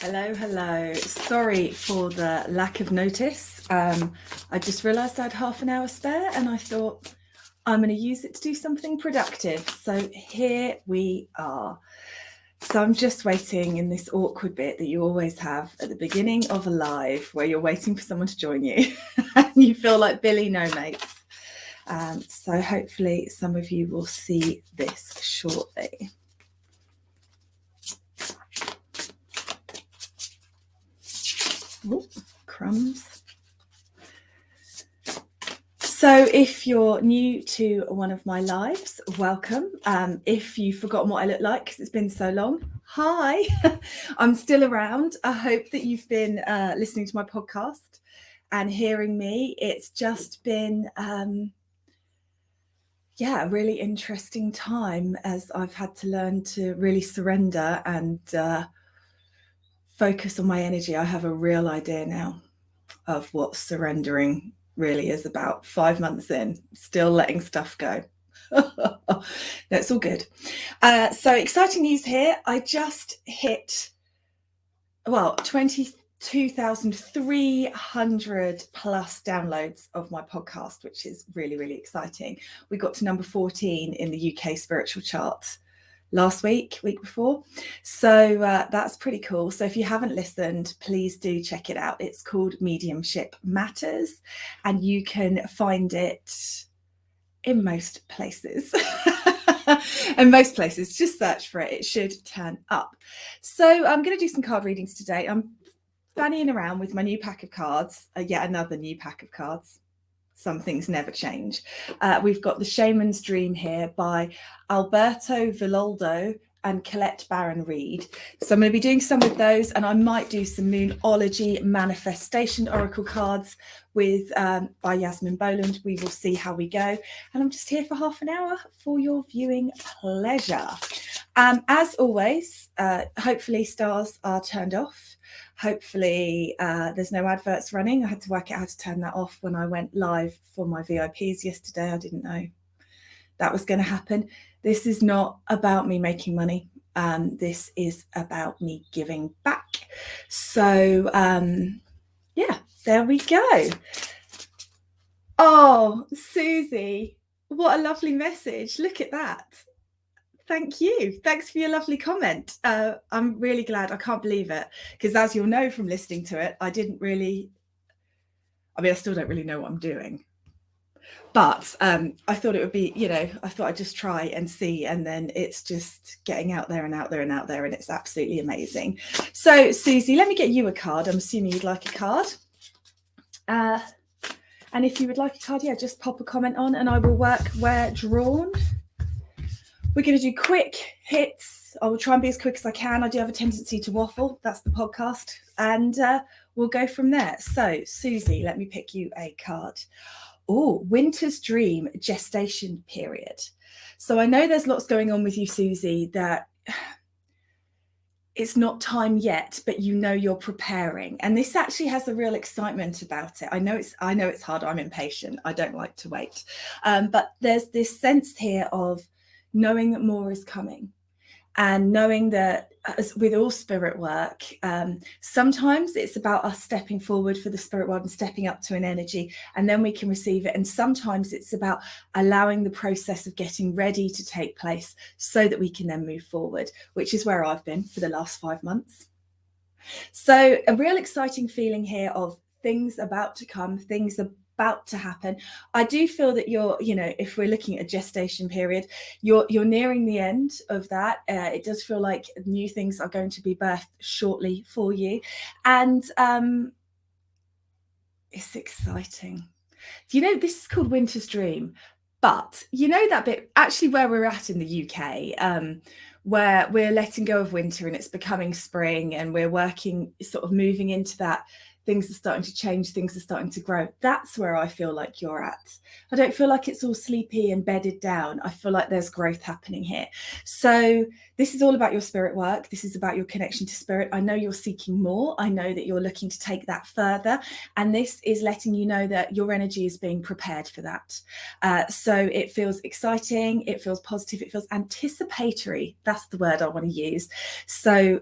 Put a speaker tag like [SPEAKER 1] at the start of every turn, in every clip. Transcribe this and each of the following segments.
[SPEAKER 1] Hello. Sorry for the lack of notice. I just realised I had half an hour spare and I thought I'm going to use it to do something productive. So here we are. So I'm just waiting in this awkward bit that you always have at the beginning of a live where you're waiting for someone to join you and you feel like Billy No Mates. So hopefully some of you will see this shortly. Ooh, crumbs. So if you're new to one of my lives, welcome. If you've forgotten what I look like because it's been so long, hi, I'm still around. I hope that you've been listening to my podcast and hearing me. It's just been, a really interesting time as I've had to learn to really surrender and focus on my energy. I have a real idea now of what surrendering really is about. 5 months in, still letting stuff go. That's all good. So exciting news here. I just hit 22,300 plus downloads of my podcast, which is really, really exciting. We got to number 14 in the UK spiritual charts last week before. So that's pretty cool. So if you haven't listened, please do check it out. It's called Mediumship Matters, and you can find it in most places. And most places, just search for it. It should turn up. So I'm going to do some card readings today. I'm fannying around with my new pack of cards, yet another new pack of cards. Some things never change. We've got The Shaman's Dream here by Alberto Villoldo and Colette Baron Reid. So I'm going to be doing some with those, and I might do some Moonology Manifestation Oracle cards with by Yasmin Boland. We will see how we go. And I'm just here for half an hour for your viewing pleasure. As always, hopefully stars are turned off. Hopefully there's no adverts running. I had to work out how to turn that off when I went live for my VIPs yesterday. I didn't know that was going to happen. This is not about me making money. This is about me giving back. So there we go. Oh, Susie, what a lovely message. Look at that. Thank you. Thanks for your lovely comment. I'm really glad. I can't believe it, because as you'll know from listening to it, I still don't really know what I'm doing. But I thought it would be, I thought I'd just try and see, and then it's just getting out there and out there and out there, and it's absolutely amazing. So, Susie, let me get you a card. I'm assuming you'd like a card. And if you would like a card, just pop a comment on and I will work where drawn. We're going to do quick hits. I will try and be as quick as I can. I do have a tendency to waffle. That's the podcast. And we'll go from there. So, Susie, let me pick you a card. Oh, Winter's Dream, gestation period. So I know there's lots going on with you, Susie, that it's not time yet, but you're preparing. And this actually has a real excitement about it. I know it's hard. I'm impatient. I don't like to wait. But there's this sense here of knowing that more is coming, and knowing that, as with all spirit work, sometimes it's about us stepping forward for the spirit world and stepping up to an energy, and then we can receive it. And sometimes it's about allowing the process of getting ready to take place so that we can then move forward, which is where I've been for the last 5 months. So a real exciting feeling here of things about to come, things about to happen. I do feel that if we're looking at a gestation period, you're nearing the end of that. It does feel like new things are going to be birthed shortly for you, and it's exciting. This is called Winter's Dream, but that bit actually where we're at in the UK, where we're letting go of winter and it's becoming spring, and we're working, sort of moving into that. Things are starting to change, things are starting to grow. That's where I feel like you're at. I don't feel like it's all sleepy and bedded down. I feel like there's growth happening here. So this is all about your spirit work. This is about your connection to spirit. I know you're seeking more. I know that you're looking to take that further. And this is letting you know that your energy is being prepared for that. So it feels exciting. It feels positive. It feels anticipatory. That's the word I want to use. So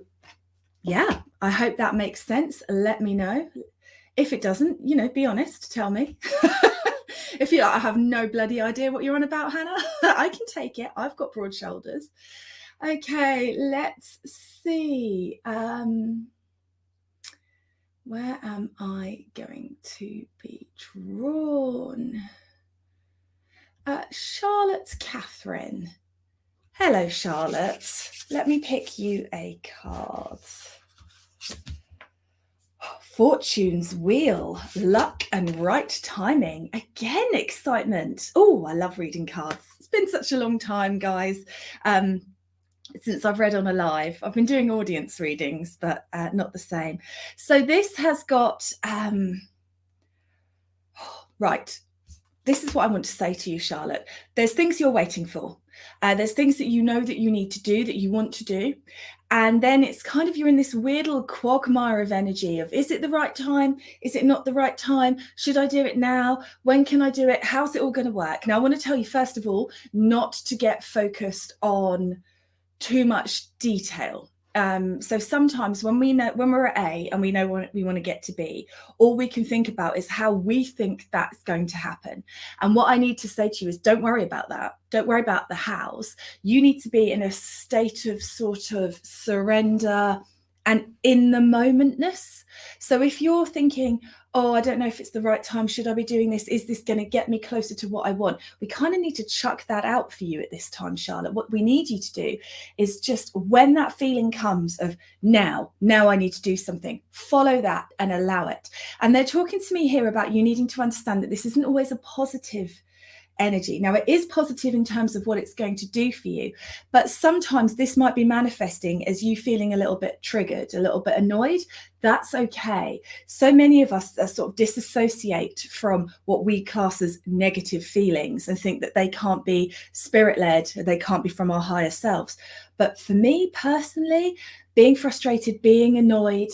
[SPEAKER 1] Yeah, I hope that makes sense. Let me know. If it doesn't, be honest, tell me. If you're like, I have no bloody idea what you're on about, Hannah, I can take it. I've got broad shoulders. Okay, let's see. Where am I going to be drawn? Charlotte Catherine. Hello, Charlotte. Let me pick you a card. Fortune's Wheel, luck and right timing. Again, excitement. Oh, I love reading cards. It's been such a long time, guys, since I've read on a live. I've been doing audience readings, but not the same. So this has got, right. This is what I want to say to you, Charlotte. There's things you're waiting for. There's things that you know that you need to do, that you want to do. And then it's kind of, you're in this weird little quagmire of energy of, is it the right time? Is it not the right time? Should I do it now? When can I do it? How's it all going to work? Now, I want to tell you, first of all, not to get focused on too much detail. So sometimes when we're at A and we know what we want to get to B, all we can think about is how we think that's going to happen. And what I need to say to you is, don't worry about that. Don't worry about the hows. You need to be in a state of sort of surrender and in the momentness. So if you're thinking, oh, I don't know if it's the right time, should I be doing this? Is this going to get me closer to what I want? We kind of need to chuck that out for you at this time, Charlotte. What we need you to do is just, when that feeling comes of now I need to do something, follow that and allow it. And they're talking to me here about you needing to understand that this isn't always a positive energy. Now, it is positive in terms of what it's going to do for you, but sometimes this might be manifesting as you feeling a little bit triggered, a little bit annoyed. That's okay. So many of us sort of disassociate from what we class as negative feelings and think that they can't be spirit-led, they can't be from our higher selves. But for me personally, being frustrated, being annoyed,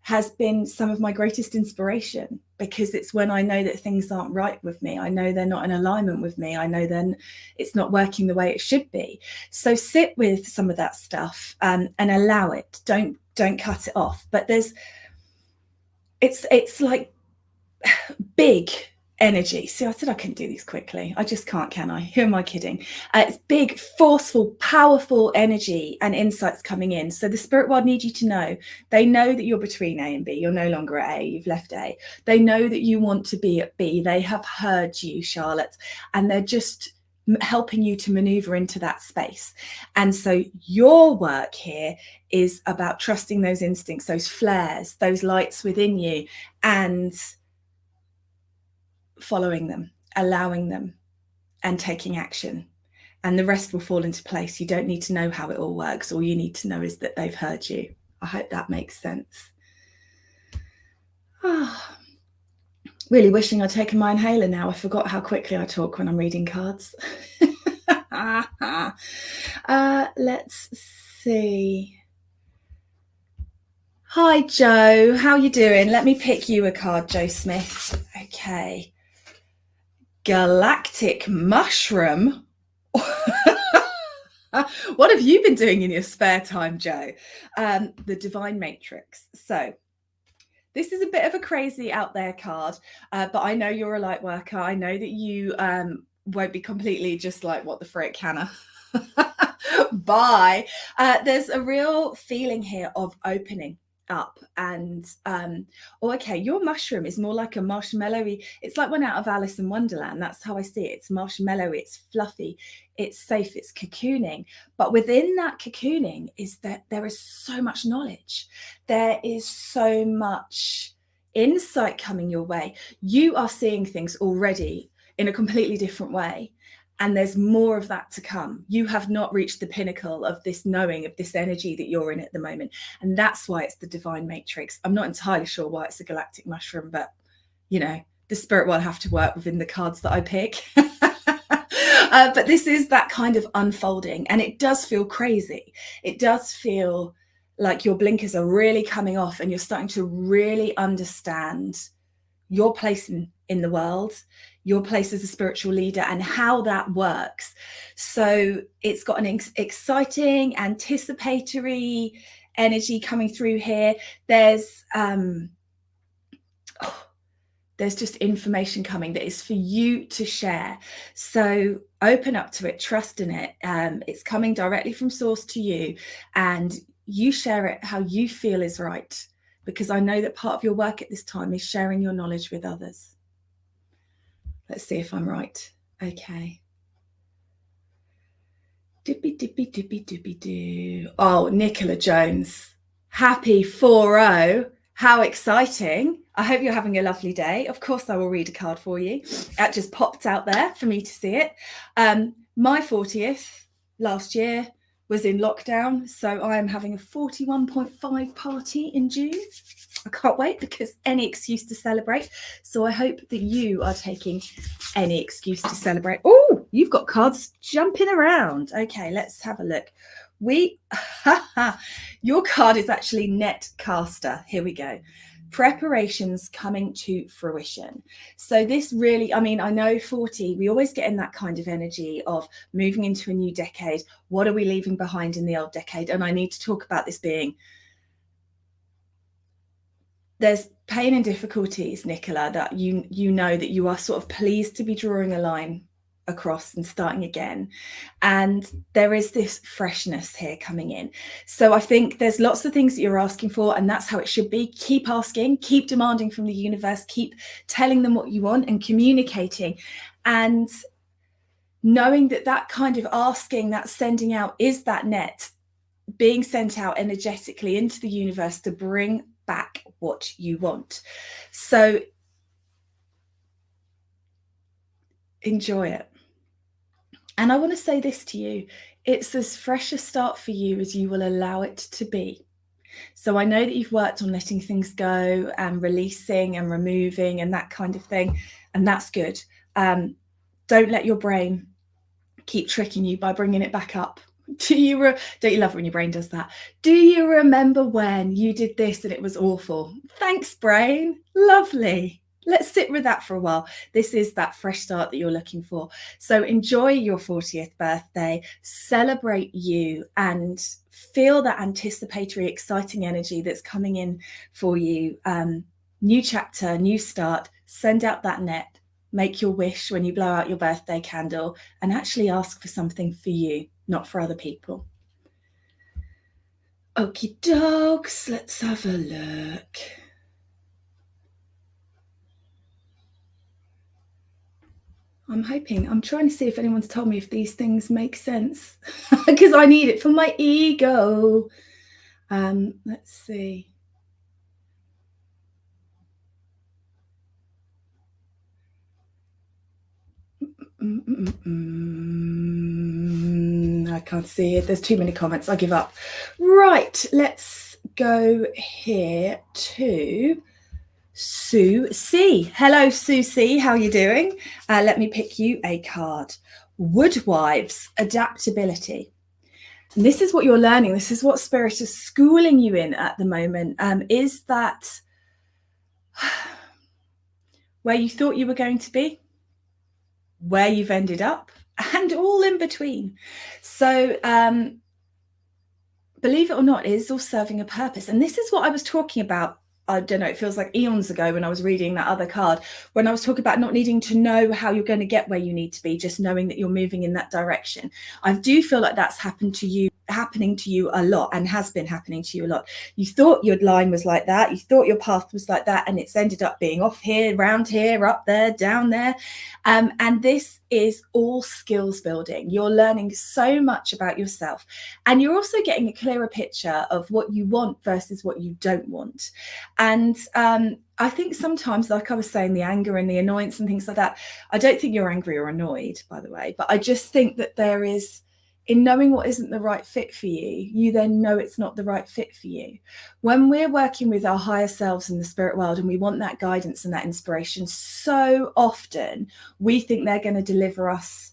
[SPEAKER 1] has been some of my greatest inspiration, because it's when I know that things aren't right with me. I know they're not in alignment with me. I know then it's not working the way it should be. So sit with some of that stuff and allow it. Don't cut it off. But it's like big energy. See, I said I couldn't do these quickly. I just can't, can I? Who am I kidding? It's big, forceful, powerful energy and insights coming in. So the spirit world needs you to know. They know that you're between A and B. You're no longer at A. You've left A. They know that you want to be at B. They have heard you, Charlotte, and they're just helping you to maneuver into that space. And so your work here is about trusting those instincts, those flares, those lights within you, and following them, allowing them, and taking action. And the rest will fall into place. You don't need to know how it all works. All you need to know is that they've heard you. I hope that makes sense. Really wishing I'd taken my inhaler now. I forgot how quickly I talk when I'm reading cards. Let's see. Hi, Joe. How you doing? Let me pick you a card, Joe Smith. Okay. Galactic Mushroom. What have you been doing in your spare time, Joe? The Divine Matrix. So this is a bit of a crazy out there card, but I know you're a light worker. I know that you won't be completely just like, what the frick, Hannah? Bye. There's a real feeling here of opening up and okay, your mushroom is more like a marshmallowy. It's like one out of Alice in Wonderland. That's how I see it. It's marshmallowy, it's fluffy, it's safe, it's cocooning. But within that cocooning is that there is so much knowledge. There is so much insight coming your way. You are seeing things already in a completely different way. And there's more of that to come. You have not reached the pinnacle of this knowing, of this energy that you're in at the moment. And that's why it's the Divine Matrix. I'm not entirely sure why it's a galactic mushroom, but, you know, the spirit will have to work within the cards that I pick. But this is that kind of unfolding. And it does feel crazy. It does feel like your blinkers are really coming off and you're starting to really understand your place in the world, your place as a spiritual leader, and how that works. So it's got an exciting, anticipatory energy coming through here. There's just information coming that is for you to share. So open up to it, trust in it. It's coming directly from source to you, and you share it how you feel is right, because I know that part of your work at this time is sharing your knowledge with others. Let's see if I'm right. Okay. Dippy dippy dippy dippy do. Oh, Nicola Jones. Happy 4-0. How exciting. I hope you're having a lovely day. Of course, I will read a card for you. That just popped out there for me to see it. My 40th last year was in lockdown, so I am having a 41.5 party in June. I can't wait, because any excuse to celebrate. So I hope that you are taking any excuse to celebrate. Oh, you've got cards jumping around. Okay, let's have a look. Your card is actually Netcaster. Here we go. Preparations coming to fruition. So this really, I mean, I know 40, we always get in that kind of energy of moving into a new decade. What are we leaving behind in the old decade? And I need to talk about this being, there's pain and difficulties, Nicola, that you know that you are sort of pleased to be drawing a line across and starting again, and there is this freshness here coming in. So I think there's lots of things that you're asking for, and that's how it should be. Keep asking, keep demanding from the universe, keep telling them what you want and communicating, and knowing that that kind of asking, that sending out, is that net being sent out energetically into the universe to bring back what you want. So enjoy it. And I want to say this to you, it's as fresh a start for you as you will allow it to be. So I know that you've worked on letting things go and releasing and removing and that kind of thing, and that's good. Don't let your brain keep tricking you by bringing it back up. Don't you love when your brain does that? Do you remember when you did this and it was awful? Thanks, brain. Lovely. Let's sit with that for a while. This is that fresh start that you're looking for. So enjoy your 40th birthday, celebrate you, and feel that anticipatory, exciting energy that's coming in for you. New chapter, new start. Send out that net. Make your wish when you blow out your birthday candle, and actually ask for something for you, not for other people. Okie dokes, let's have a look. I'm trying to see if anyone's told me if these things make sense, because I need it for my ego. Let's see. I can't see it. There's too many comments. I give up. Right, let's go here to Sue C. Hello, Sue C. How are you doing? Let me pick you a card. Woodwives, adaptability. And this is what you're learning. This is what Spirit is schooling you in at the moment. Is that where you thought you were going to be, where you've ended up, and all in between. So believe it or not, it is all serving a purpose. And this is what I was talking about. I don't know, it feels like eons ago when I was reading that other card, when I was talking about not needing to know how you're going to get where you need to be, just knowing that you're moving in that direction. I do feel like that's happening to you a lot, and has been happening to you a lot. You thought your line was like that, you thought your path was like that, and it's ended up being off here, round here, up there, down there. And this is all skills building. You're learning so much about yourself, and you're also getting a clearer picture of what you want versus what you don't want. And I think sometimes, like I was saying, the anger and the annoyance and things like that, I don't think you're angry or annoyed, by the way, but I just think that there is, in knowing what isn't the right fit for you, you then know it's not the right fit for you. When we're working with our higher selves in the spirit world and we want that guidance and that inspiration, so often we think they're going to deliver us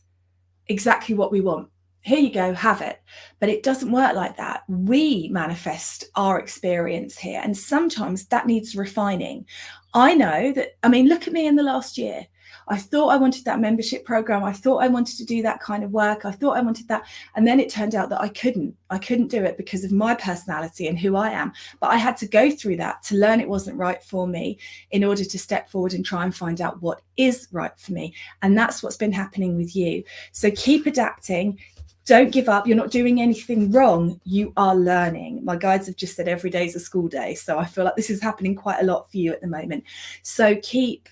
[SPEAKER 1] exactly what we want. Here you go, have it. But it doesn't work like that. We manifest our experience here, and sometimes that needs refining. I know that, I mean, look at me in the last year. I thought I wanted that membership program. I thought I wanted to do that kind of work. I thought I wanted that. And then it turned out that I couldn't do it because of my personality and who I am. But I had to go through that to learn it wasn't right for me in order to step forward and try and find out what is right for me. And that's what's been happening with you. So keep adapting. Don't give up. You're not doing anything wrong. You are learning. My guides have just said every day is a school day. So I feel like this is happening quite a lot for you at the moment. So keep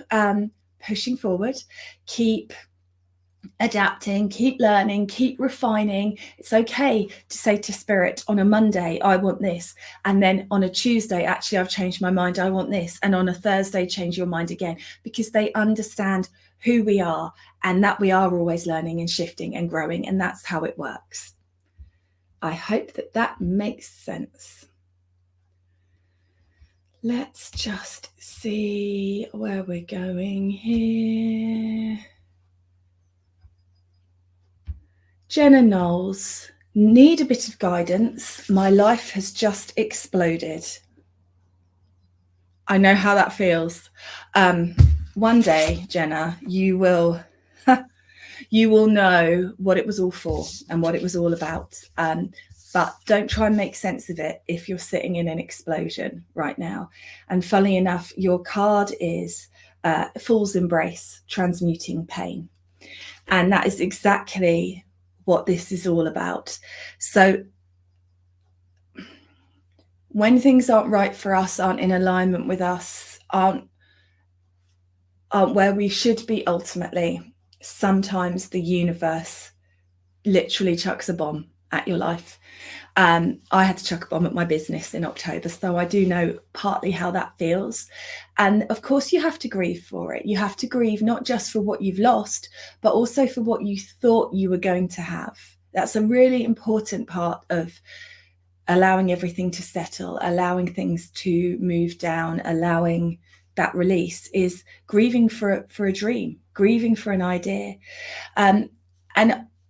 [SPEAKER 1] pushing forward, keep adapting, keep learning, keep refining. It's okay to say to spirit on a Monday, I want this. And then on a Tuesday, actually, I've changed my mind. I want this. And on a Thursday, change your mind again, because they understand who we are and that we are always learning and shifting and growing. And that's how it works. I hope that makes sense. Let's just see where we're going here. Jenna Knowles, need a bit of guidance. My life has just exploded. I know how that feels. One day, Jenna, you will know what it was all for and what it was all about. But don't try and make sense of it if you're sitting in an explosion right now. And funnily enough, your card is Fool's Embrace, Transmuting Pain. And that is exactly what this is all about. So when things aren't right for us, aren't in alignment with us, aren't where we should be ultimately, sometimes the universe literally chucks a bomb at your life. I had to chuck a bomb at my business in October, so I do know partly how that feels. And of course, you have to grieve for it. You have to grieve not just for what you've lost, but also for what you thought you were going to have. That's a really important part of allowing everything to settle, allowing things to move down, allowing that release, is grieving for a dream, grieving for an idea. And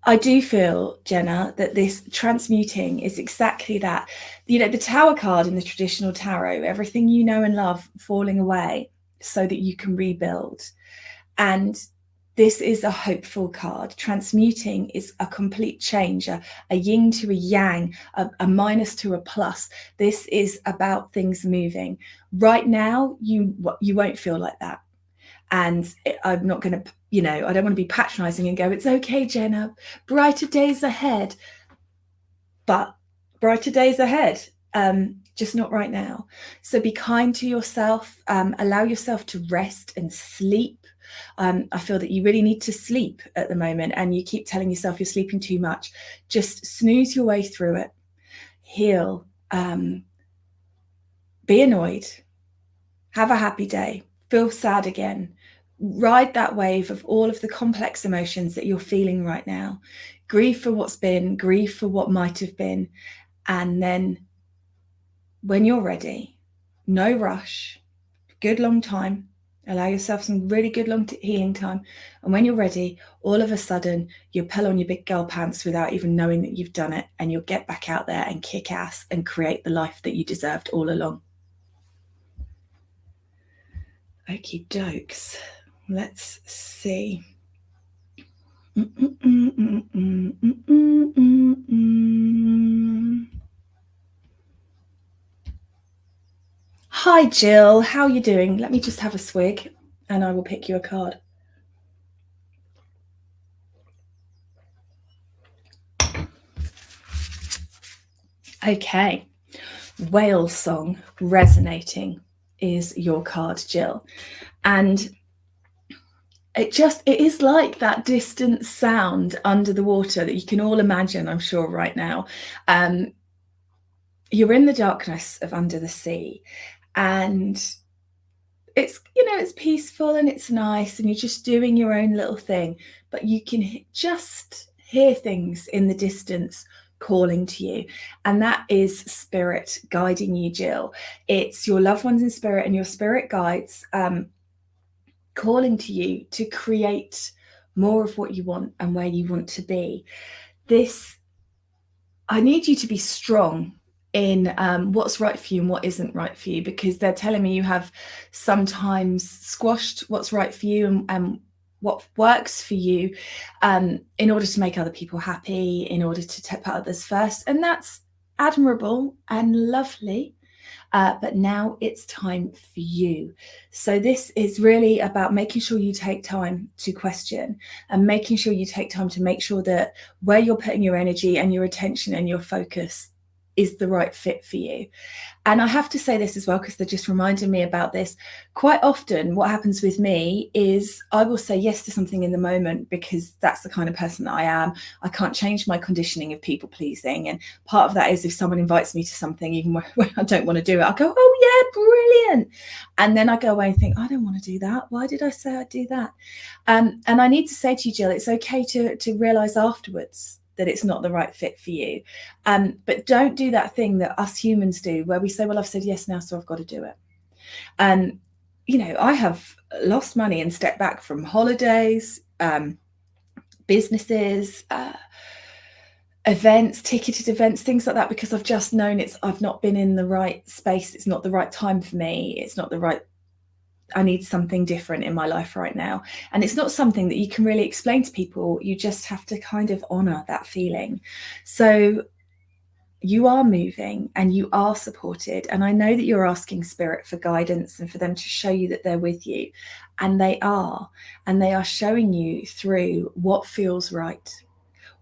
[SPEAKER 1] I do feel, Jenna, that this transmuting is exactly that. You know, the Tower card in the traditional tarot, everything you know and love falling away so that you can rebuild. And this is a hopeful card. Transmuting is a complete change, a yin to a yang, a minus to a plus. This is about things moving. Right now, you won't feel like that. And I'm not going to, I don't want to be patronizing and go, it's okay, Jenna, brighter days ahead. But brighter days ahead, just not right now. So be kind to yourself, allow yourself to rest and sleep. I feel that you really need to sleep at the moment, and you keep telling yourself you're sleeping too much. Just snooze your way through it, heal, be annoyed, have a happy day, feel sad again. Ride that wave of all of the complex emotions that you're feeling right now. Grieve for what's been, grieve for what might have been. And then when you're ready, no rush, good long time, allow yourself some really good long healing time. And when you're ready, all of a sudden, you'll pull on your big girl pants without even knowing that you've done it. And you'll get back out there and kick ass and create the life that you deserved all along. Okie dokes. Let's see. Hi, Jill. How are you doing? Let me just have a swig and I will pick you a card. Okay. Whale Song Resonating is your card, Jill. And it is like that distant sound under the water that you can all imagine, I'm sure, right now. You're in the darkness of under the sea, and it's, it's peaceful and it's nice, and you're just doing your own little thing, but you can just hear things in the distance calling to you. And that is spirit guiding you, Jill. It's your loved ones in spirit and your spirit guides calling to you to create more of what you want and where you want to be. I need you to be strong in what's right for you and what isn't right for you, because they're telling me you have sometimes squashed what's right for you and what works for you, in order to make other people happy, in order to put others first. And that's admirable and lovely. But now it's time for you. So this is really about making sure you take time to question, and making sure you take time to make sure that where you're putting your energy and your attention and your focus is the right fit for you. And I have to say this as well, because they're just reminding me about this. Quite often what happens with me is I will say yes to something in the moment because that's the kind of person that I am. I can't change my conditioning of people pleasing. And part of that is if someone invites me to something, even when I don't want to do it, I'll go, oh yeah, brilliant. And then I go away and think, I don't want to do that. Why did I say I'd do that? And I need to say to you, Jill, it's okay to realize afterwards that it's not the right fit for you. But don't do that thing that us humans do where we say, well, I've said yes now, so I've got to do it. You know, I have lost money and stepped back from holidays, businesses, events, ticketed events, things like that, because I've just known I've not been in the right space. It's not the right time for me. It's not the right, I need something different in my life right now. And it's not something that you can really explain to people. You just have to kind of honor that feeling. So you are moving and you are supported. And I know that you're asking Spirit for guidance and for them to show you that they're with you. And they are. And they are showing you through what feels right,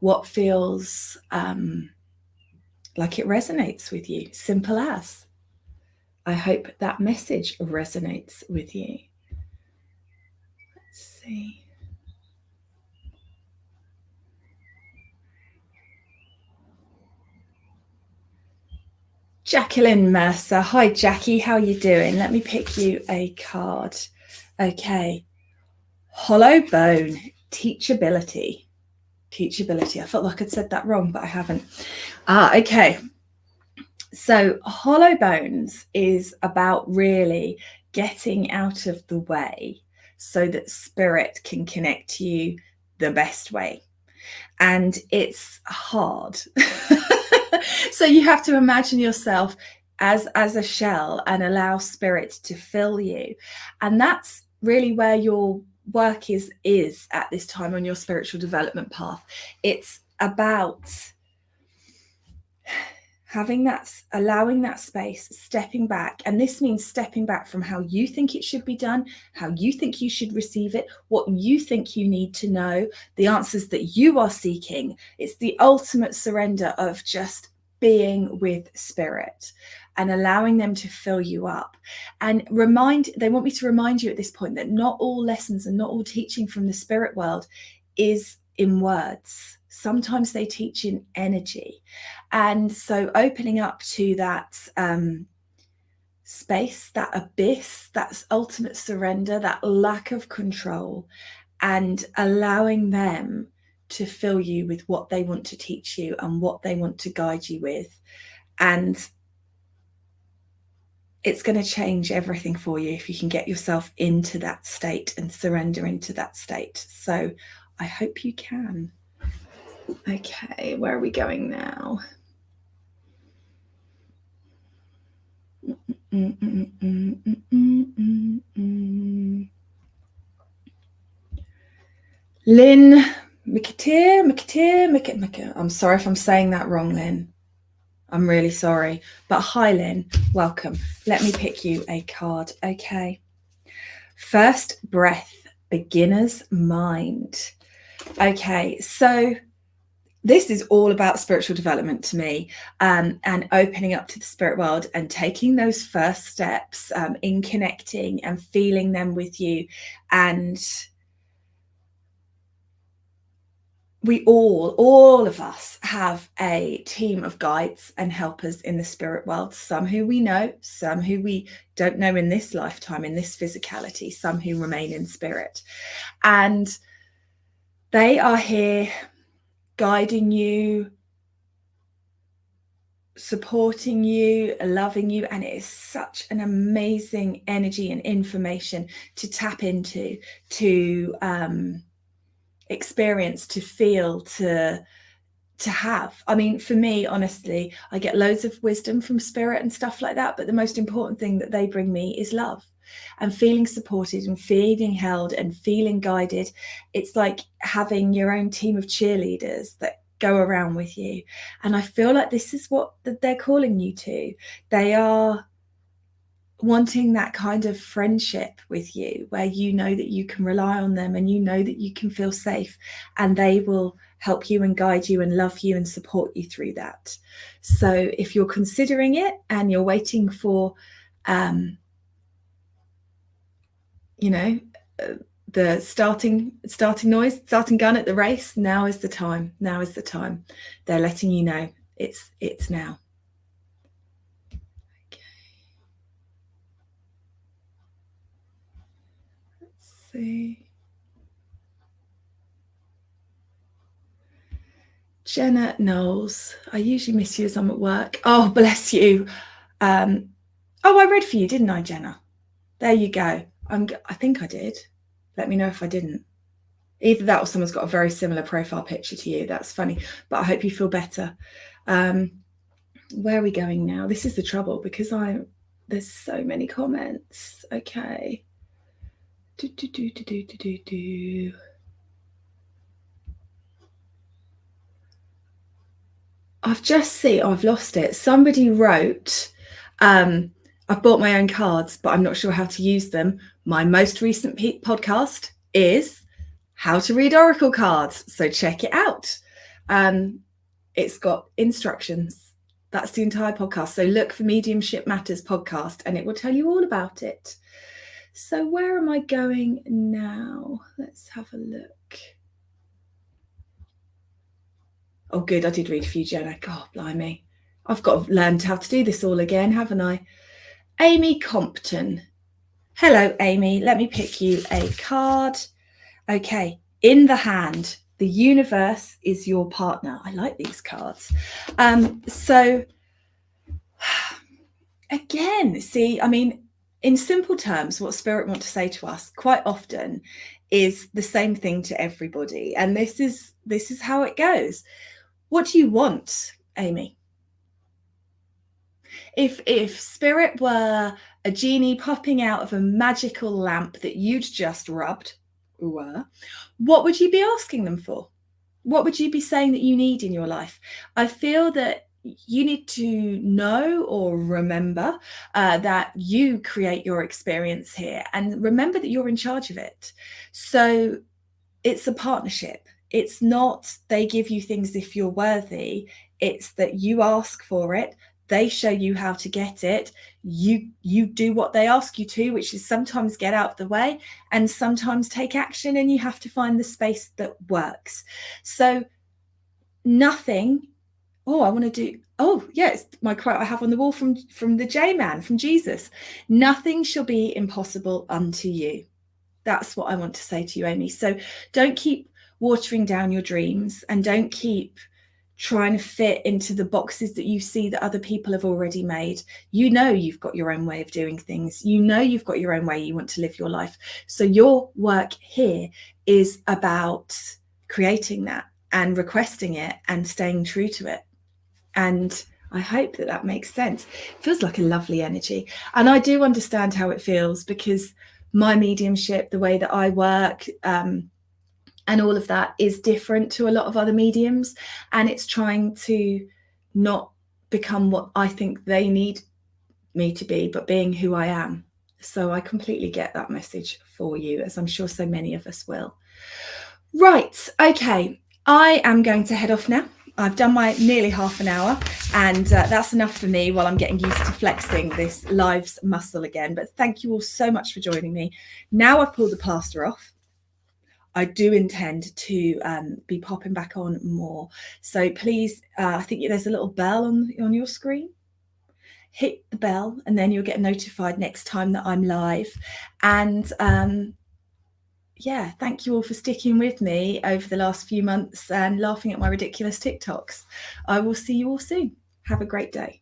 [SPEAKER 1] what feels like it resonates with you. Simple as. I hope that message resonates with you. Let's see. Jacqueline Mercer. Hi, Jackie. How are you doing? Let me pick you a card. Okay. Hollow bone. Teachability. Teachability. I felt like I'd said that wrong, but I haven't. Okay. So hollow bones is about really getting out of the way so that Spirit can connect to you the best way. And it's hard. So you have to imagine yourself as a shell and allow Spirit to fill you. And that's really where your work is at this time on your spiritual development path. It's about having that, allowing that space, stepping back. And this means stepping back from how you think it should be done, how you think you should receive it, what you think you need to know, the answers that you are seeking. It's the ultimate surrender of just being with Spirit and allowing them to fill you up. And they want me to remind you at this point that not all lessons and not all teaching from the spirit world is in words. Sometimes they teach in energy. And so opening up to that space, that abyss, that ultimate surrender, that lack of control, and allowing them to fill you with what they want to teach you and what they want to guide you with. And it's going to change everything for you if you can get yourself into that state and surrender into that state. So I hope you can. Okay, where are we going now? Lynn McAteer. I'm sorry if I'm saying that wrong, Lynn. I'm really sorry. But hi, Lynn. Welcome. Let me pick you a card. Okay. First breath, beginner's mind. Okay, so this is all about spiritual development to me, and opening up to the spirit world and taking those first steps in connecting and feeling them with you. And we all of us have a team of guides and helpers in the spirit world, some who we know, some who we don't know in this lifetime, in this physicality, some who remain in spirit. And they are here guiding you, supporting you, loving you. And it is such an amazing energy and information to tap into, to experience, to feel, to have. I mean, for me, honestly, I get loads of wisdom from spirit and stuff like that, but the most important thing that they bring me is love. and feeling supported and feeling held and feeling guided. It's like having your own team of cheerleaders that go around with you. And I feel like this is what they're calling you to. They are wanting that kind of friendship with you, where you know that you can rely on them and you know that you can feel safe, and they will help you and guide you and love you and support you through that. So if you're considering it and you're waiting for the starting noise, starting gun at the race, now is the time. They're letting you know it's now. See, Jenna Knowles, I usually miss you as I'm at work. Oh, bless you. I read for you, didn't I, Jenna? There you go. I think I did. Let me know if I didn't. Either that or someone's got a very similar profile picture to you. That's funny, but I hope you feel better. Where are we going now? This is the trouble, because there's so many comments. Okay. I've lost it. Somebody wrote, I've bought my own cards, but I'm not sure how to use them. My most recent podcast is how to read oracle cards, so check it out. It's got instructions. That's the entire podcast. So look for Mediumship Matters podcast and it will tell you all about it. So where am I going now? Let's have a look. Oh, good. I did read a few, Jenna. God, blimey. I've got to learn how to do this all again, haven't I? Amy Compton. Hello, Amy. Let me pick you a card. Okay. In the hand, the universe is your partner. I like these cards. So again, see, I mean, in simple terms, what Spirit want to say to us quite often is the same thing to everybody. And this is how it goes. What do you want, Amy? If Spirit were a genie popping out of a magical lamp that you'd just rubbed, what would you be asking them for? What would you be saying that you need in your life? I feel that you need to know or remember that you create your experience here, and remember that you're in charge of it. So it's a partnership. It's not they give you things if you're worthy. It's that you ask for it. They show you how to get it. You do what they ask you to, which is sometimes get out of the way and sometimes take action, and you have to find the space that works. So nothing. Oh, I want to do. Oh, yes, my quote I have on the wall from the J-Man, from Jesus. Nothing shall be impossible unto you. That's what I want to say to you, Amy. So don't keep watering down your dreams, and don't keep trying to fit into the boxes that you see that other people have already made. You know you've got your own way of doing things. You know you've got your own way you want to live your life. So your work here is about creating that and requesting it and staying true to it. And I hope that makes sense. It feels like a lovely energy. And I do understand how it feels, because my mediumship, the way that I work, and all of that is different to a lot of other mediums, and it's trying to not become what I think they need me to be, but being who I am. So I completely get that message for you, as I'm sure so many of us will. Right, okay, I am going to head off now. I've done my nearly half an hour, and that's enough for me while I'm getting used to flexing this lives muscle again. But thank you all so much for joining me. Now I've pulled the plaster off, I do intend to be popping back on more. So please, I think there's a little bell on your screen. Hit the bell and then you'll get notified next time that I'm live. And yeah, thank you all for sticking with me over the last few months and laughing at my ridiculous TikToks. I will see you all soon. Have a great day.